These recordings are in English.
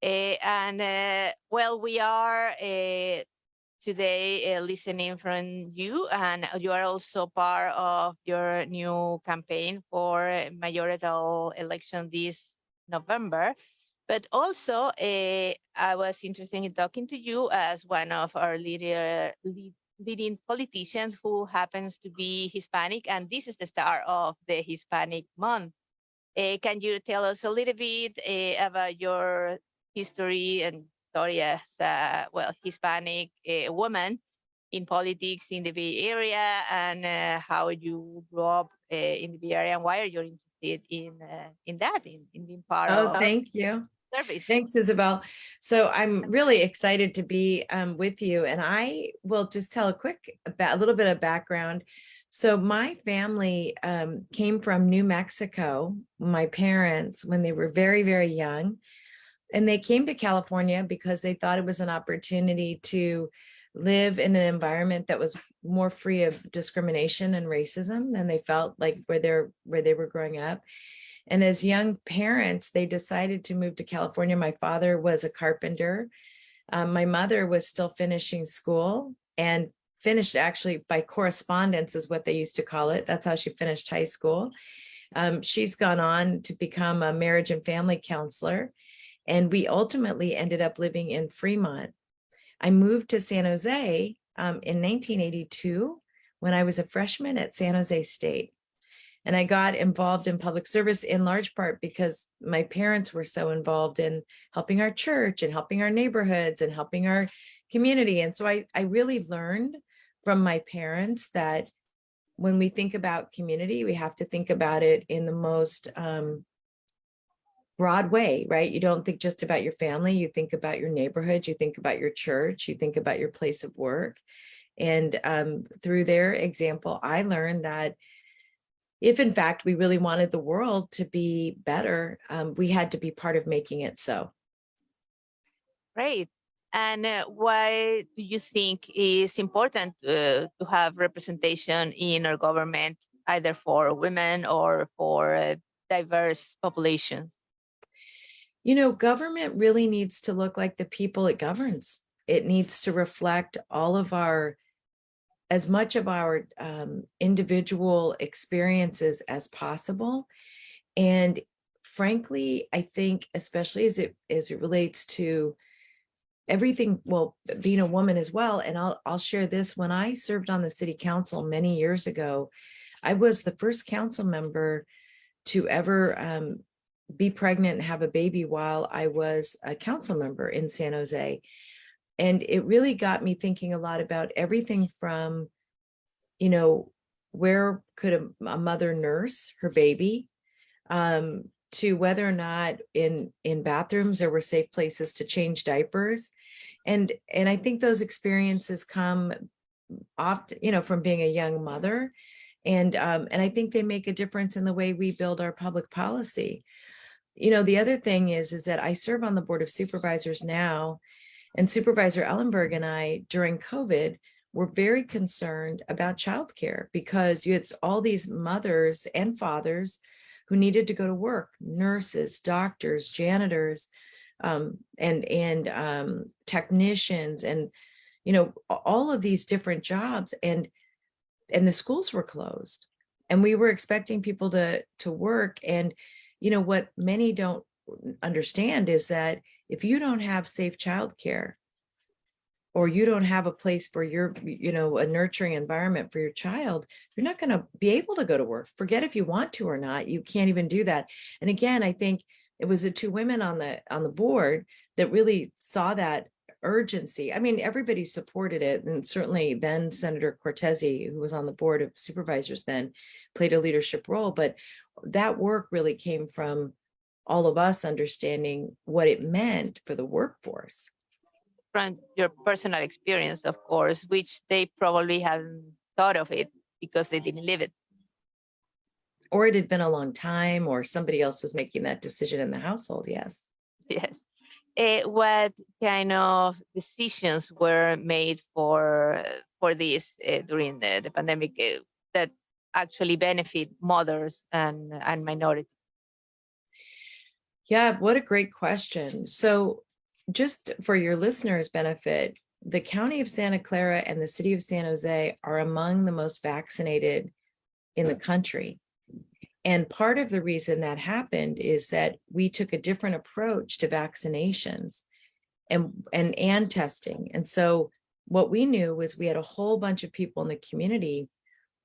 Well, we are today listening from you, and you are also part of your new campaign for mayoral election this November. But also, I was interested in talking to you as one of our leading politicians who happens to be Hispanic, and this is the start of the Hispanic Month. Can you tell us a little bit about your history and story as well, Hispanic woman in politics in the Bay Area, and how you grew up in the Bay Area, and why are you interested in that, in being part Oh, of thank you. service? Thanks, Isabel. So I'm really excited to be with you, and I will just tell a little bit of background. So my family came from New Mexico. My parents, when they were very, very young, and they came to California because they thought it was an opportunity to live in an environment that was more free of discrimination and racism than they felt like where they were growing up. And as young parents, they decided to move to California. My father was a carpenter. My mother was still finishing school and finished actually by correspondence is what they used to call it. That's how she finished high school. She's gone on to become a marriage and family counselor. And we ultimately ended up living in Fremont. I moved to San Jose in 1982 when I was a freshman at San Jose State. And I got involved in public service in large part because my parents were so involved in helping our church and helping our neighborhoods and helping our community. And so I really learned from my parents that when we think about community, we have to think about it in the most broad way, right? You don't think just about your family, you think about your neighborhood, you think about your church, you think about your place of work. And through their example, I learned that if in fact we really wanted the world to be better, we had to be part of making it so. Great. And why do you think is important to have representation in our government, either for women or for diverse populations? You know, government really needs to look like the people it governs. It needs to reflect as much of our individual experiences as possible. And frankly, I think, especially as it relates to everything, well, being a woman as well. And I'll share this. When I served on the city council many years ago, I was the first council member to ever be pregnant and have a baby while I was a council member in San Jose. And it really got me thinking a lot about everything from, you know, where could a mother nurse her baby, to whether or not in bathrooms there were safe places to change diapers. And I think those experiences come often, you know, from being a young mother. And I think they make a difference in the way we build our public policy. You know, the other thing is that I serve on the Board of Supervisors now, and Supervisor Ellenberg and I, during COVID, were very concerned about childcare because you had all these mothers and fathers who needed to go to work, nurses, doctors, janitors, and technicians, and, you know, all of these different jobs, and the schools were closed, and we were expecting people to work. And, you know, what many don't understand is that if you don't have safe childcare, or you don't have a place for your, you know, a nurturing environment for your child, you're not going to be able to go to work. Forget if you want to or not, you can't even do that. And again, I think it was the two women on the board that really saw that urgency. I mean, everybody supported it. And certainly then Senator Cortese, who was on the Board of Supervisors then, played a leadership role. But that work really came from all of us understanding what it meant for the workforce. From your personal experience, of course, which they probably hadn't thought of it because they didn't live it. Or it had been a long time, or somebody else was making that decision in the household. Yes. Yes. What kind of decisions were made for this during the pandemic that actually benefit mothers and minorities? Yeah, what a great question. So just for your listeners' benefit, the county of Santa Clara and the city of San Jose are among the most vaccinated in the country. And part of the reason that happened is that we took a different approach to vaccinations and testing. And so what we knew was we had a whole bunch of people in the community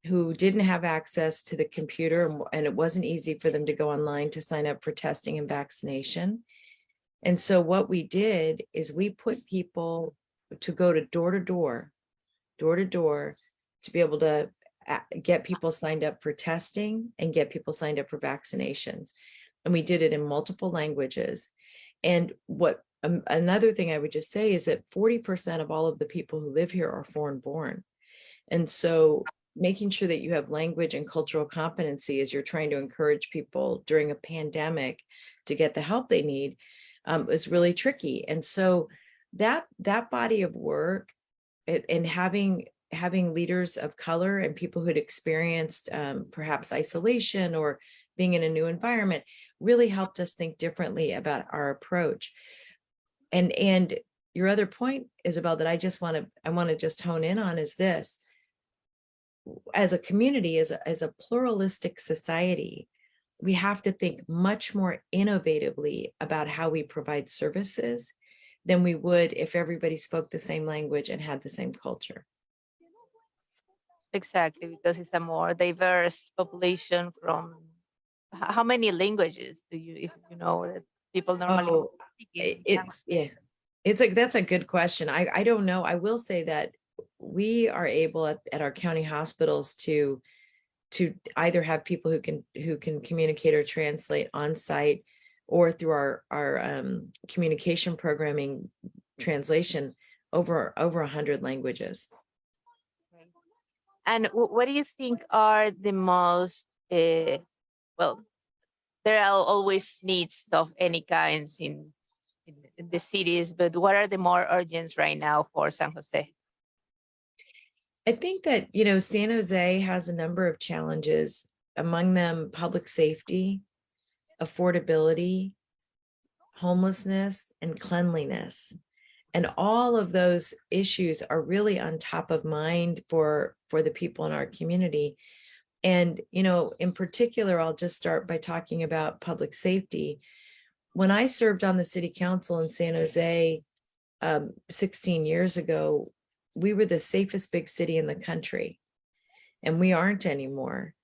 who didn't have access to the computer, and it wasn't easy for them to go online to sign up for testing and vaccination. And so what we did is we put people to go to door to door, to be able to get people signed up for testing and get people signed up for vaccinations. And we did it in multiple languages. And what another thing I would just say is that 40% of all of the people who live here are foreign born. And so making sure that you have language and cultural competency as you're trying to encourage people during a pandemic to get the help they need is really tricky. And so that body of work and having leaders of color and people who'd experienced perhaps isolation or being in a new environment really helped us think differently about our approach. And your other point, Isabel, that I want to just hone in on is this: as a community, as a pluralistic society, we have to think much more innovatively about how we provide services than we would if everybody spoke the same language and had the same culture. Exactly, because it's a more diverse population from how many languages do you, if you know that people normally Oh, speak in San it's Jose? yeah, it's like that's a good question. I don't know. I will say that we are able at our county hospitals to either have people who can communicate or translate on site or through our communication programming translation over 100 languages. Right. And what do you think are the most, well, there are always needs of any kinds in the cities, but what are the more urgent right now for San Jose? I think that, San Jose has a number of challenges, among them public safety, affordability, homelessness, and cleanliness. And all of those issues are really on top of mind for the people in our community. And, in particular, I'll just start by talking about public safety. When I served on the city council in San Jose 16 years ago, we were the safest big city in the country, and we aren't anymore.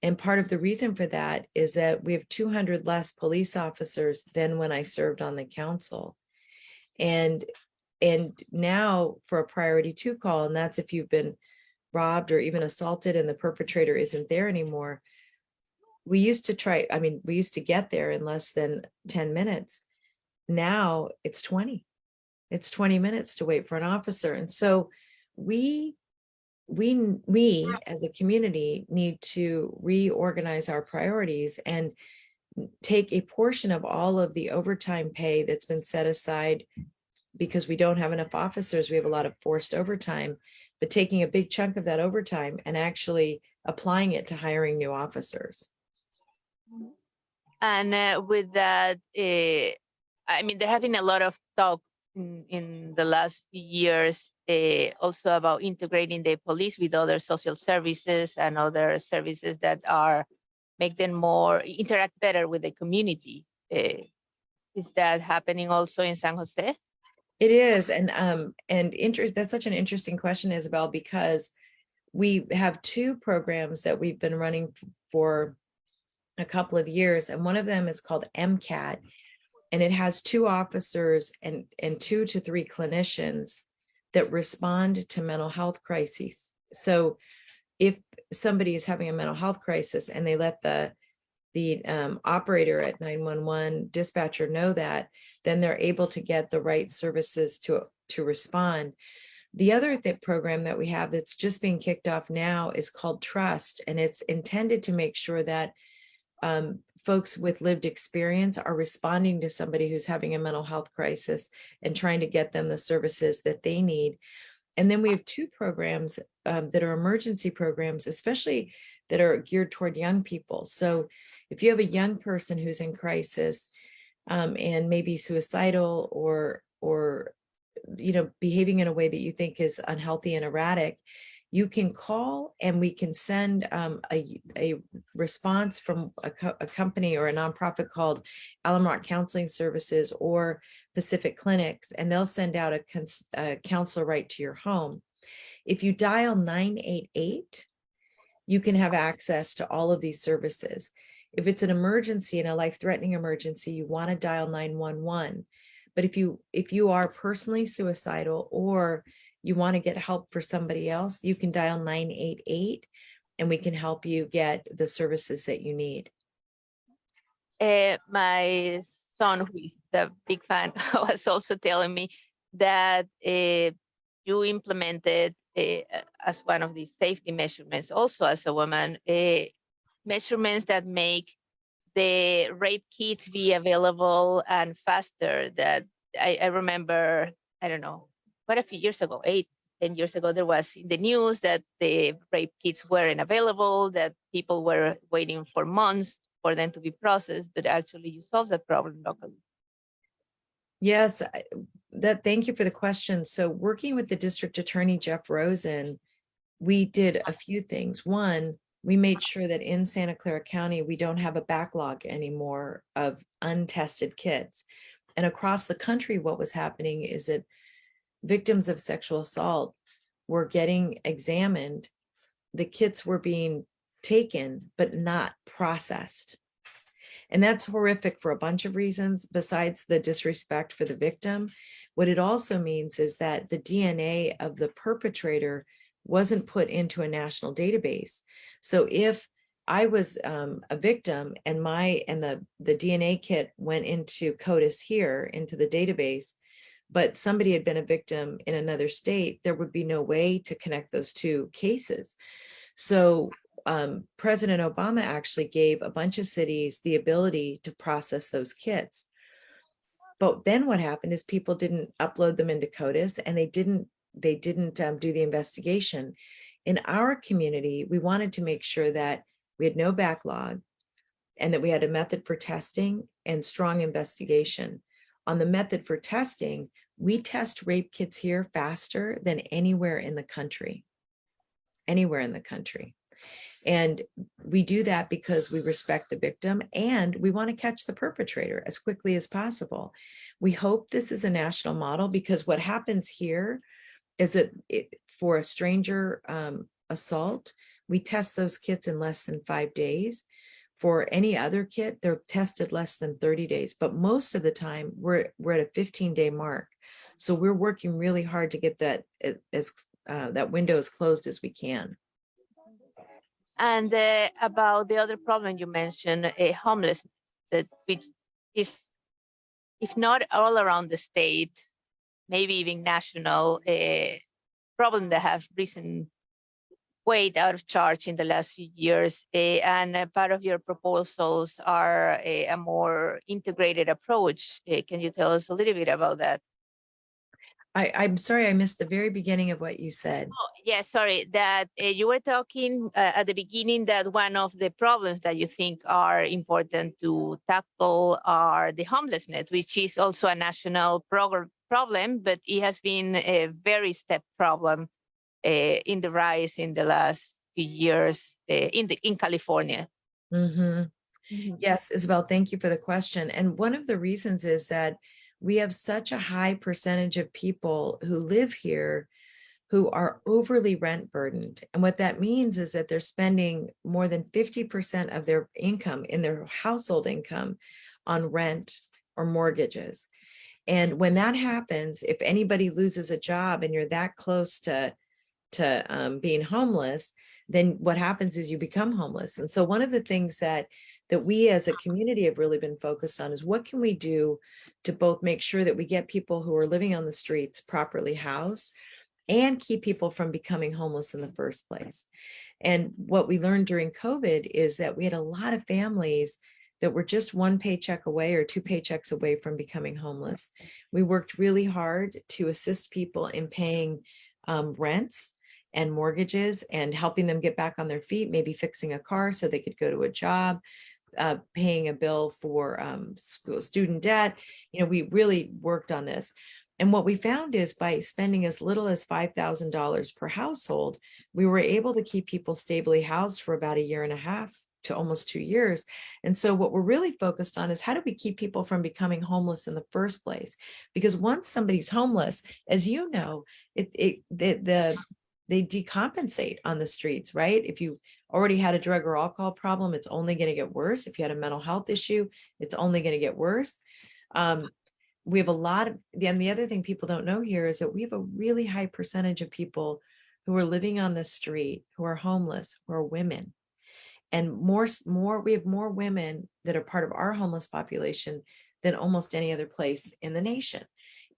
And part of the reason for that is that we have 200 less police officers than when I served on the council. And now for a priority 2 call, and that's if you've been robbed or even assaulted and the perpetrator isn't there anymore. We used to get there in less than 10 minutes. Now it's 20 minutes to wait for an officer. And so we as a community need to reorganize our priorities and take a portion of all of the overtime pay that's been set aside because we don't have enough officers. We have a lot of forced overtime, but taking a big chunk of that overtime and actually applying it to hiring new officers. And with that, there have been a lot of talk in the last few years also about integrating the police with other social services and other services that make them more interact better with the community. Is that happening also in San Jose? It is, and that's such an interesting question, Isabel, because we have 2 programs that we've been running for a couple of years, and one of them is called MCAT, and it has 2 officers and 2 to 3 clinicians that respond to mental health crises. So if somebody is having a mental health crisis and they let the operator at 911 dispatcher know that, then they're able to get the right services to respond. The other program that we have that's just being kicked off now is called Trust, and it's intended to make sure that folks with lived experience are responding to somebody who's having a mental health crisis and trying to get them the services that they need. And then we have 2 programs that are emergency programs, especially that are geared toward young people. So if you have a young person who's in crisis and maybe suicidal behaving in a way that you think is unhealthy and erratic, you can call and we can send a response from a company or a nonprofit called Alum Rock Counseling Services or Pacific Clinics, and they'll send out a counselor right to your home. If you dial 988, you can have access to all of these services. If it's an emergency and a life-threatening emergency, you want to dial 911. But if you are personally suicidal or you want to get help for somebody else, you can dial 988 and we can help you get the services that you need. My son, who is a big fan, was also telling me that you implemented as one of these safety measurements, also as a woman, measurements that make the rape kits be available and faster. That I remember, I don't know, quite a few years ago, 10 years ago, there was in the news that the rape kits weren't available, that people were waiting for months for them to be processed, but actually you solved that problem locally. Yes, thank you for the question. So working with the district attorney, Jeff Rosen, we did a few things. One, we made sure that in Santa Clara County, we don't have a backlog anymore of untested kits. And across the country, what was happening is that victims of sexual assault were getting examined. The kits were being taken, but not processed. And that's horrific for a bunch of reasons besides the disrespect for the victim. What it also means is that the DNA of the perpetrator wasn't put into a national database. So if I was a victim and the DNA kit went into CODIS here, into the database, but somebody had been a victim in another state, there would be no way to connect those two cases. So President Obama actually gave a bunch of cities the ability to process those kits. But then what happened is people didn't upload them into CODIS and they didn't do the investigation. In our community, we wanted to make sure that we had no backlog and that we had a method for testing and strong investigation. On the method for testing, we test rape kits here faster than anywhere in the country. Anywhere in the country. And we do that because we respect the victim and we want to catch the perpetrator as quickly as possible. We hope this is a national model because what happens here is that for a stranger assault, we test those kits in less than 5 days. For any other kit, they're tested less than 30 days, but most of the time we're at a 15-day mark. So we're working really hard to get that that window as closed as we can. And about the other problem you mentioned, homelessness, which is, if not all around the state, maybe even national, problem that have risen weight out of charge in the last few years. And part of your proposals are a more integrated approach. Can you tell us a little bit about that? I'm sorry, I missed the very beginning of what you said. Oh, yeah, sorry, that you were talking at the beginning that one of the problems that you think are important to tackle are the homelessness, which is also a national problem, but it has been a very step problem in the rise in the last few years in California. Mm-hmm. Mm-hmm. Yes, Isabel, thank you for the question. And one of the reasons is that we have such a high percentage of people who live here who are overly rent burdened. And what that means is that they're spending more than 50% of their income in their household income on rent or mortgages. And when that happens, if anybody loses a job and you're that close to being homeless, then what happens is you become homeless. And so one of the things that we as a community have really been focused on is what can we do to both make sure that we get people who are living on the streets properly housed and keep people from becoming homeless in the first place. And what we learned during COVID is that we had a lot of families that were just one paycheck away or two paychecks away from becoming homeless. We worked really hard to assist people in paying rents and mortgages and helping them get back on their feet, maybe fixing a car so they could go to a job, paying a bill for student debt. You know, we really worked on this. And what we found is by spending as little as $5,000 per household, we were able to keep people stably housed for about a year and a half to almost 2 years. And so what we're really focused on is how do we keep people from becoming homeless in the first place? Because once somebody's homeless, as you know, they decompensate on the streets, right? If you already had a drug or alcohol problem, it's only going to get worse. If you had a mental health issue, it's only going to get worse. We have a lot of, and the other thing people don't know here is that we have a really high percentage of people who are living on the street, who are homeless, who are women. And we have more women that are part of our homeless population than almost any other place in the nation.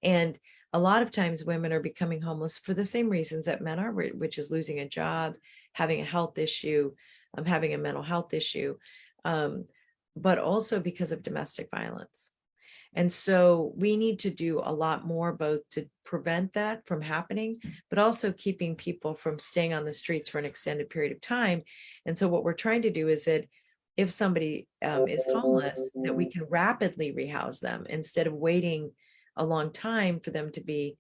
And a lot of times women are becoming homeless for the same reasons that men are, which is losing a job, having a health issue, having a mental health issue, but also because of domestic violence. And so we need to do a lot more, both to prevent that from happening, but also keeping people from staying on the streets for an extended period of time. And so what we're trying to do is that if somebody is homeless, that we can rapidly rehouse them instead of waiting a long time for them to be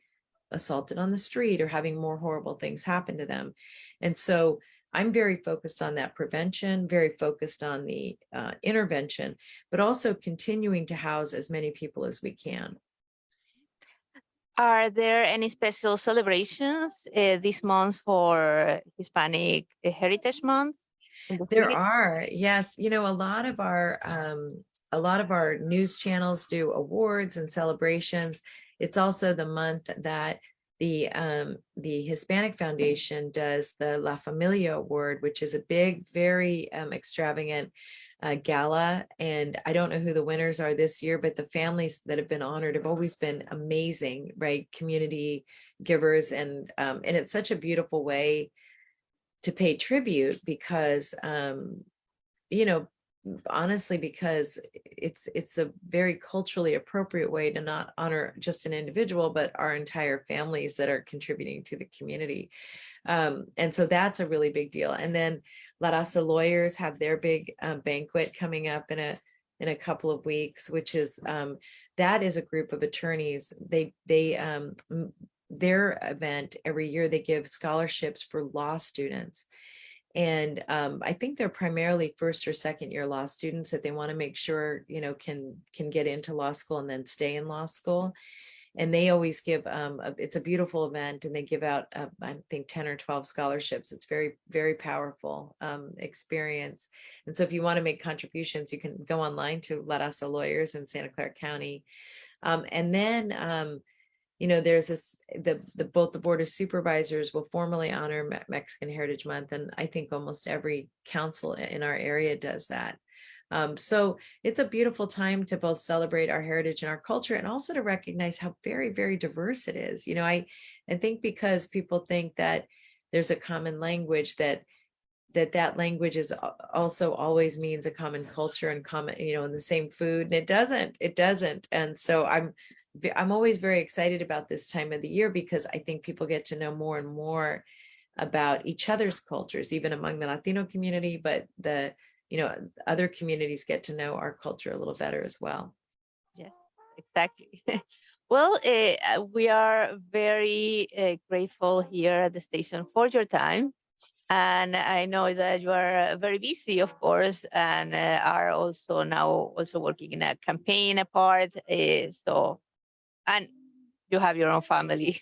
assaulted on the street or having more horrible things happen to them. And so I'm very focused on that prevention, very focused on the intervention, but also continuing to house as many people as we can. Are there any special celebrations this month for Hispanic Heritage Month in the There city? are, yes, a lot of our news channels do awards and celebrations. It's also the month that the Hispanic Foundation does the La Familia Award, which is a big, very extravagant gala. And I don't know who the winners are this year, but the families that have been honored have always been amazing, right? Community givers, and it's such a beautiful way to pay tribute because honestly, because it's a very culturally appropriate way to not honor just an individual, but our entire families that are contributing to the community. And so that's a really big deal. And then La Raza Lawyers have their big banquet coming up in a couple of weeks, which is that is a group of attorneys. Their event every year, they give scholarships for law students. And I think they're primarily first or second year law students that they want to make sure, can get into law school and then stay in law school. And they always give, it's a beautiful event, and they give out, I think 10 or 12 scholarships. It's very, very powerful experience. And so if you want to make contributions, you can go online to La Raza Lawyers in Santa Clara County. And then there's both the Board of Supervisors will formally honor Mexican Heritage Month, and I think almost every council in our area does that. So it's a beautiful time to both celebrate our heritage and our culture, and also to recognize how very, very diverse it is. I think because people think that there's a common language, that language is also always means a common culture and common, and the same food, and it doesn't. And so I'm always very excited about this time of the year, because I think people get to know more and more about each other's cultures, even among the Latino community, but other communities get to know our culture a little better as well. Yes, exactly. Well, we are very grateful here at the station for your time. And I know that you are very busy, of course, and are also now working in a campaign apart. And you have your own family.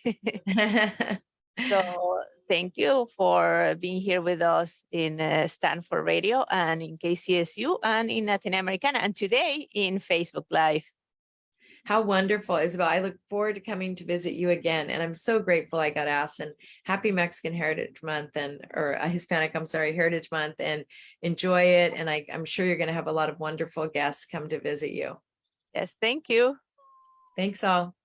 So thank you for being here with us in Stanford Radio and in KCSU and in Latin Americana, and today in Facebook Live. How wonderful, Isabel. I look forward to coming to visit you again. And I'm so grateful I got asked, and happy Mexican Heritage Month, or Hispanic, Heritage Month, and enjoy it. And I'm sure you're going to have a lot of wonderful guests come to visit you. Yes, thank you. Thanks all.